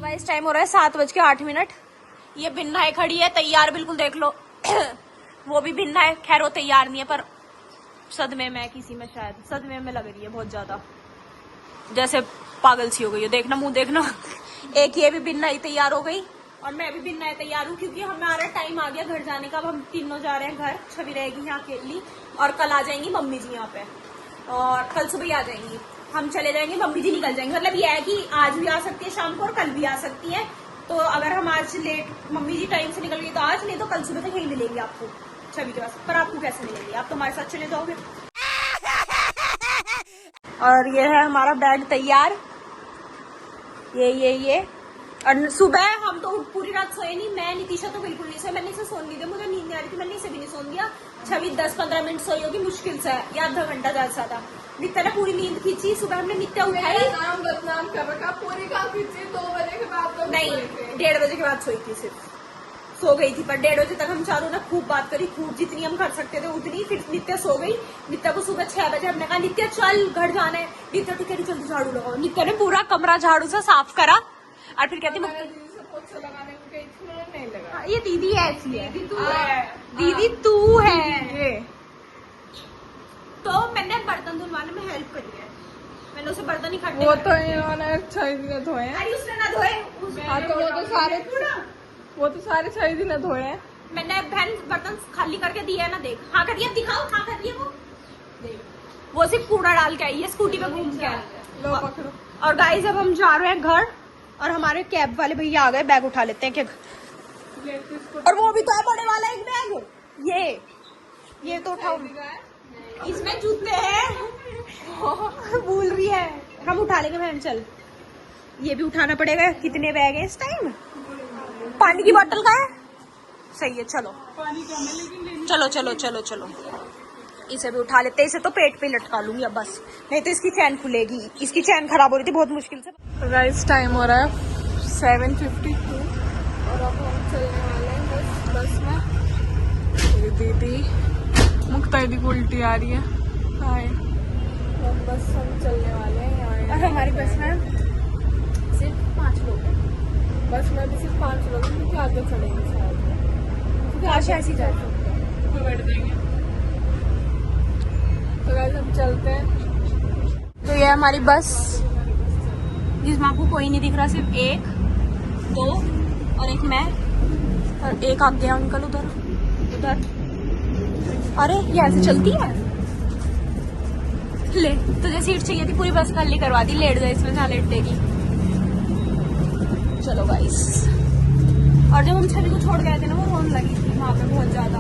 तो guys time हो रहा है 7:08। ये भिन्ना खड़ी है तैयार, बिल्कुल देख लो। वो भी भिन्ना है, खैर वो तैयार नहीं है पर सदमे में किसी में, शायद सदमे में लग रही है बहुत ज्यादा, जैसे पागल सी हो गई है। देखना मुंह देखना। एक ये भी भिन्ना ही तैयार हो गई और मैं भी भिन्ना तैयार हूँ, क्योंकि हमारा टाइम आ गया घर जाने का। अब हम तीनों जा रहे हैं घर, छवि रहेगी यहाँ अकेली और कल आ जाएंगी मम्मी जी यहाँ पे, और कल सुबह ही आ जाएंगी। हम चले जाएंगे, मम्मी जी निकल जाएंगे। मतलब ये है कि आज भी आ सकती है शाम को और कल भी आ सकती है। तो अगर हम आज लेट, मम्मी जी टाइम से निकल गई तो आज, नहीं तो कल सुबह तक यहीं मिलेंगे आपको छवि के पास। पर आपको कैसे मिलेंगे, आप तो हमारे साथ चले जाओगे। और ये है हमारा बैग तैयार, ये और सुबह हम तो पूरी रात सोए नहीं। मैं नितिशा तो बिल्कुल नहीं सोए, मैंने इसे सोने नहीं दिया, मुझे नींद नहीं आ रही थी, मैंने इसे भी नहीं सोने दिया। छवि 10-15 मिनट सोई होगी मुश्किल से, या आधा घंटा ज्यादा। नित्या ने पूरी नींद खींची। सुबह हमने नित्या उठाई, बदनाम कर रखा। पूरी का खींची 2 बजे के बाद तो नहीं 1:30 बजे के बाद सोई थी, सिर्फ सो गई थी। पर 1:30 बजे तक हम चारों ने खूब बात करी, खूब जितनी हम कर सकते थे उतनी। फिर नित्या सो गई। नित्या को सुबह 6 बजे हमने कहा नित्या चल घर जाना है। नित्या तो कह रही जल्दी झाड़ू लगाओ। नित्या ने पूरा कमरा झाड़ू से साफ करा और फिर कहती नहीं लगा। ये दीदी ऐसी है, दीदी तू है। तो मैंने बर्तन धुलवाने में हेल्प करी है, मैंने उसे बर्तन इकट्ठे। वो तो इन्होंने 6 दिन धोए। अरे उसने ना धोए। हाँ तो वो तो सारे 6 दिन धोए हैं। मैंने बहन बर्तन खाली करके दिया है ना, देख। हाँ करिए, दिखाओ। हाँ करिए, वो सिर्फ कूड़ा डाल के आई है, स्कूटी पे घूम के आई। लो पकड़ो। और गाइस अब हम जा रहे हैं घर, और हमारे कैब वाले भैया आ गए। बैग उठा लेते हैं क्या। और वो भी तो है बड़े वाला एक बैग। ये तो उठाओ, इसमें जूते हैं। भूल रही है, हम उठा लेंगे बहन। चल ये भी उठाना पड़ेगा। कितने बैग है इस टाइम। पानी की बोतल का है, सही है। चलो चलो चलो चलो चलो, इसे भी उठा लेते हैं। इसे तो पेट पे लटका लूंगी अब बस, नहीं तो इसकी चैन खुलेगी। इसकी चैन खराब हो रही थी बहुत मुश्किल से। राइस टाइम हो रहा है 7:52 और अब हम चलने वाले हैं बस में। ये दीदी मुक्ता दी को उल्टी आ रही है। हाय, बस हम चलने वाले हैं। और हमारी बस में सिर्फ 5 लोग हैं। बस में भी सिर्फ 5 लोग हैं, क्योंकि आगे चढ़ेंगे शायद, काश ऐसी जाए। बैठ जाएंगे। तो गाइस हम चलते हैं। तो ये हमारी बस, जिसमें आपको कोई नहीं दिख रहा, सिर्फ 1, 2 और एक मैं, और एक आगे अंकल उधर। अरे ये ऐसे चलती है। ले, तुझे सीट चाहिए थी, पूरी बस खाली करवा दी। लेट जाए इसमें, जहाँ लेट देगी। चलो गाइस। और जब हम छवि को छोड़ गए थे ना, वो रोने लगी थी वहाँ पे बहुत ज्यादा।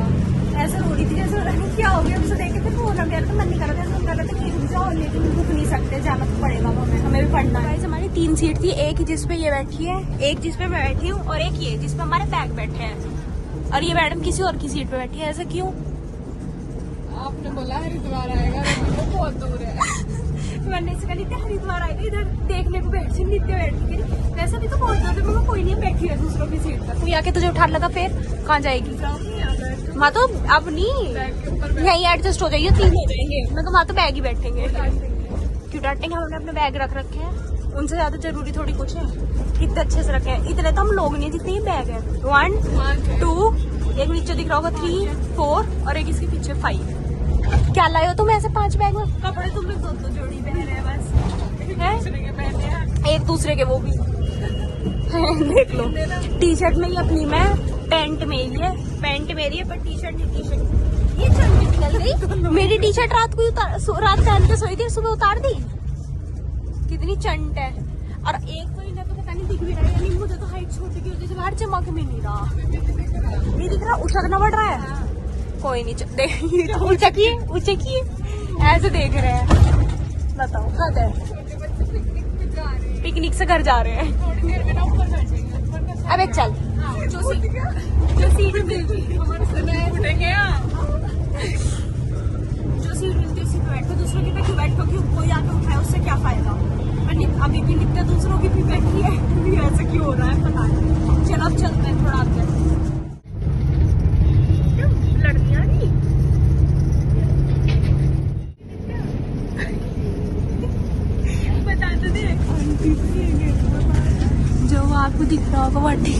ऐसे रो रही थी जैसे क्या हो गया। हमसे देखे थे फोन गया तो मन नहीं कर रहा था, हम कर रहे थे कि रुक जाओ, लेकिन रुक नहीं सकते, जाना तो पड़ेगा हमें भी पढ़ना है। हमारी 3 सीट थी, एक जिसपे ये बैठी है, एक जिसपे मैं बैठी हूँ, और एक ये जिसपे हमारे बैग बैठे हैं। और ये मैडम किसी और की सीट पे बैठी है। ऐसा क्यों। आपने बोला हरिद्वार आएगा, तो बहुत दूर है। मैंने इसका नित्य हरिद्वार आएगा, इधर देखने को बैठ से नित्य बैठी गई। वैसा भी तो बहुत ज्यादा, मैं कोई नहीं बैठी है दूसरों की सीट पर। कोई आके तुझे उठा लगा, फिर कहाँ जाएगी। वहाँ तो अब नहीं, यहीं एडजस्ट हो जाइए, 3 हो जाएंगे। मैं तो वहाँ तो बैग ही बैठेंगे। क्यों डांटेंगे, हमने अपने बैग रख रखे हैं, उनसे ज्यादा जरूरी थोड़ी कुछ है। कितने अच्छे से रखे हैं, इतने तो हम लोग नहीं जितने ही बैग है। 1, 2, एक नीचे दिख रहा होगा 3, 4 और एक इसके पीछे 5। क्या लाए हो तुम ऐसे 5 बैग में। कपड़े तुम लोग 2 जोड़ी पहने हैं बस, है एक दूसरे के, वो भी देख लो। टी शर्ट में ही अपनी मैं, पैंट में ही है, पैंट मेरी है पर टी शर्ट नहीं। टी शर्ट ये चंड निकल गई। मेरी टी शर्ट रात पहन के सोई थी, सुबह उतार दी। कितनी चंट है। और एक तो इन्हें तो पता नहीं दिख भी रहा है, यानी मुझे तो हाइट छोटी की वजह से बाहर चमक में नहीं रहा, नहीं दिख रहा, उछकना पड़ रहा है। कोई नहीं, ऊंचा किए ऐसे देख रहे हैं। बताओ हद है। पिकनिक से घर जा रहे हैं। अबे चल, जो सीट मिलती उसी पे बैठो, दूसरों की पे क्यों बैठो, क्यों कोई आके उठाए, उससे क्या फायदा। अभी भी नित्या दूसरों की भी बैठी है, ऐसा क्यों हो रहा है पता नहीं। चलो अब चलते हैं थोड़ा आगे। लड़कियां नहीं बता तो दे, जो आपको दिख रहा होगा वाटी।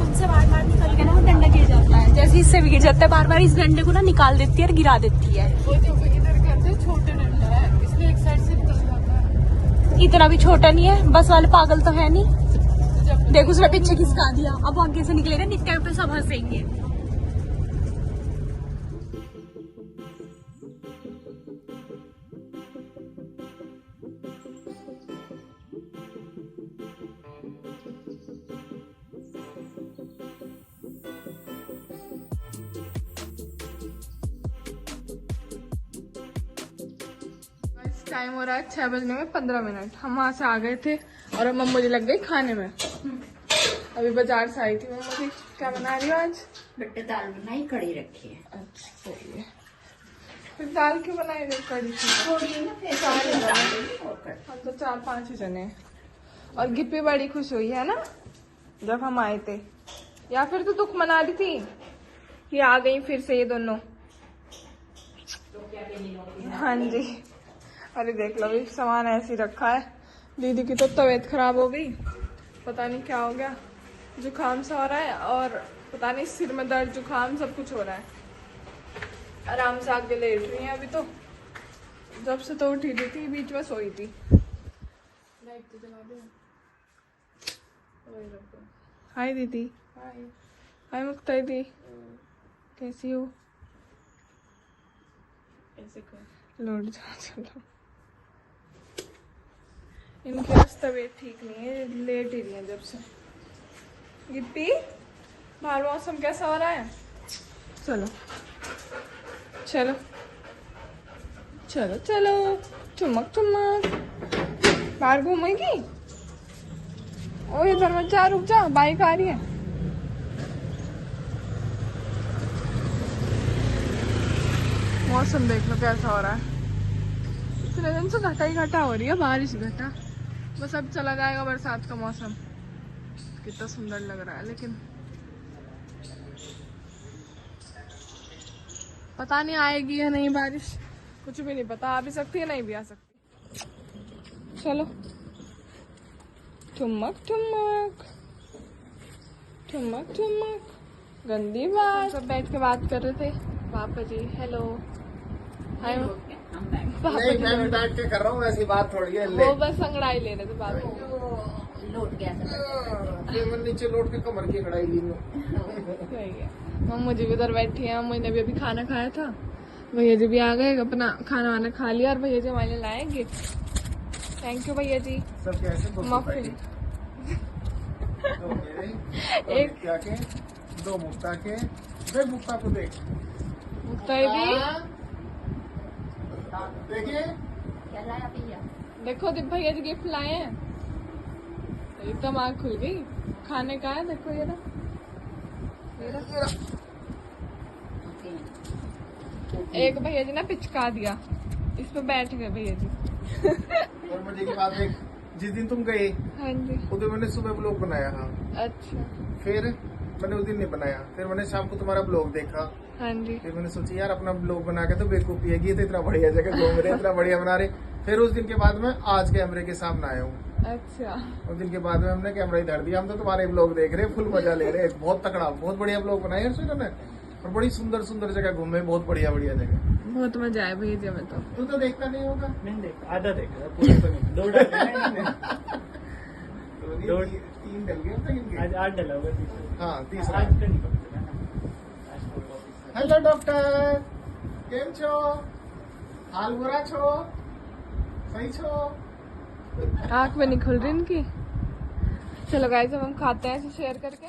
उनसे बार बार निकल के ना वो डंडा गिर जाता है, जैसे इससे भी गिर जाता है बार बार, इस डंडे को ना निकाल देती है और गिरा देती है। वो जो इधर करते छोटे डंडा है, इसलिए एक साइड से निकल जाता है। इतना भी छोटा नहीं है, बस वाले पागल तो है नहीं। देखो उसने पीछे खिसका दिया, अब आगे से निकलेगा, नित्या पे सब हंसेंगे। टाइम हो रहा है 6 बजने में 15 मिनट। हम वहाँ से आ गए थे और अब मम्मी जी लग गई खाने में। अभी बाजार से आई थी मम्मी जी। क्या बना रही हो आज? बेटे दाल बनाई, कड़ी रखी है। अच्छा सही है। फिर दाल क्यों बनाई गई? कड़ी थोड़ी ना फिर हम तो 4-5 ही जने हैं। और गिप्पी बड़ी खुश हुई है ना जब हम आए थे, या फिर तो दुख मना रही थी कि आ गई फिर से ये दोनों। हाँ जी। अरे देख लो भी सामान ऐसे ही रखा है। दीदी की तो तबीयत खराब हो गई, पता नहीं क्या हो गया, जुकाम सा हो रहा है और पता नहीं सिर में दर्द, जुकाम सब कुछ हो रहा है। आराम से आके लेट रही है अभी तो, जब से तो उठी रही थी, बीच में सोई थी। लाइट तो जला दे। हाय दीदी। हाय मुक्ता दीदी, कैसी हो? लौट जाओ चलो। इनकी बस तबीयत ठीक नहीं है, लेट ही रही है जब से। गिप्पी बाहर मौसम कैसा हो रहा है? चलो चलो चलो चलो, चुमक चुमक। बाहर घूमेगी? ओ इधर मत जा, रुक जा, बाइक आ रही है। मौसम देख लो कैसा हो रहा है। इतने दिन से घटा ही घटा हो रही है, बारिश घटा, बस अब चला जाएगा बरसात का मौसम। कितना सुंदर लग रहा है, लेकिन पता नहीं आएगी या नहीं बारिश, कुछ भी नहीं पता। आ भी सकती है, नहीं भी आ सकती। चलो ठुमक ठुमक ठुमक ठुमक। गंदी बात। सब बैठ के बात कर रहे थे। पापा जी हेलो। हाय नहीं, मैं भी बैठ के कर रहा हूँ, ऐसी बात थोड़ी है। वो बस अंगड़ाई ले रहे थे पापा। लौट गया फिर मैं नीचे लौट के कमर की कढ़ाई ली हूँ। सही है। मम्मी जी भी उधर बैठी है, मम्मी ने भी अभी खाना खाया था। भैया जी भी आ गए, अपना खाना वाना खा लिया और भैया जी हमारे लिए लाए गिफ्ट। थैंक यू भैया जी। सब कैसे? मफिन। दो मेरे, दो एक- नित्या के, दो मुक्ता के। देख मुक्ता को देख। मुक्ता दीदी देखिए, क्या लाया भैया? देखो दीप भैया जी गिफ्ट लाए हैं। एकदम आँख खुल गई। खाने का है, देखो ये रहा। एक भैया जी ने पिचका दिया, इस पे बैठ गए भैया जी। और मजे की बात देख, जिस दिन तुम गए हाँ जी। उधर मैंने सुबह ब्लॉग बनाया था, अच्छा। फिर मैंने उस दिन नहीं बनाया, फिर मैंने शाम को तुम्हारा ब्लॉग देखा। हाँ जी। फिर मैंने सोची यार अपना ब्लॉग बना के तो बेवकूफी है, ये तो इतना बढ़िया जगह घूम रहे, इतना बढ़िया बना रहे। फिर उस दिन के बाद मैं आज कैमरे के सामने आया हूँ। अच्छा। उस दिन के बाद में हमने कैमरा ही धर दिया। हम तो तुम्हारे ब्लॉग देख रहे हैं, फुल मजा ले रहे हैं। बहुत तकड़ा, बहुत बढ़िया ब्लॉग बनाए हैं सुनो ने, और बड़ी सुंदर सुंदर जगह घूमे, बहुत बढ़िया बढ़िया जगह। बहुत मजा आया भैया जी हमें तो। तू तो देखता नहीं होगा? नहीं देखा, आधा देखा, पूरा तो नहीं। 2 डाले हैं इन्होंने। तो 3 डल गए अब तक इनके। आज 8 डला होगा तीसरा। हाँ, तीसरा। आज तो नहीं पकड़ा ना। आज तो वापस। हेलो डॉक्टर, केम छो? हाल बुरा छो? सही छो? आँख में नहीं खुल रही इनकी। चलो गाइस अब हम खाते हैं इसे शेयर करके।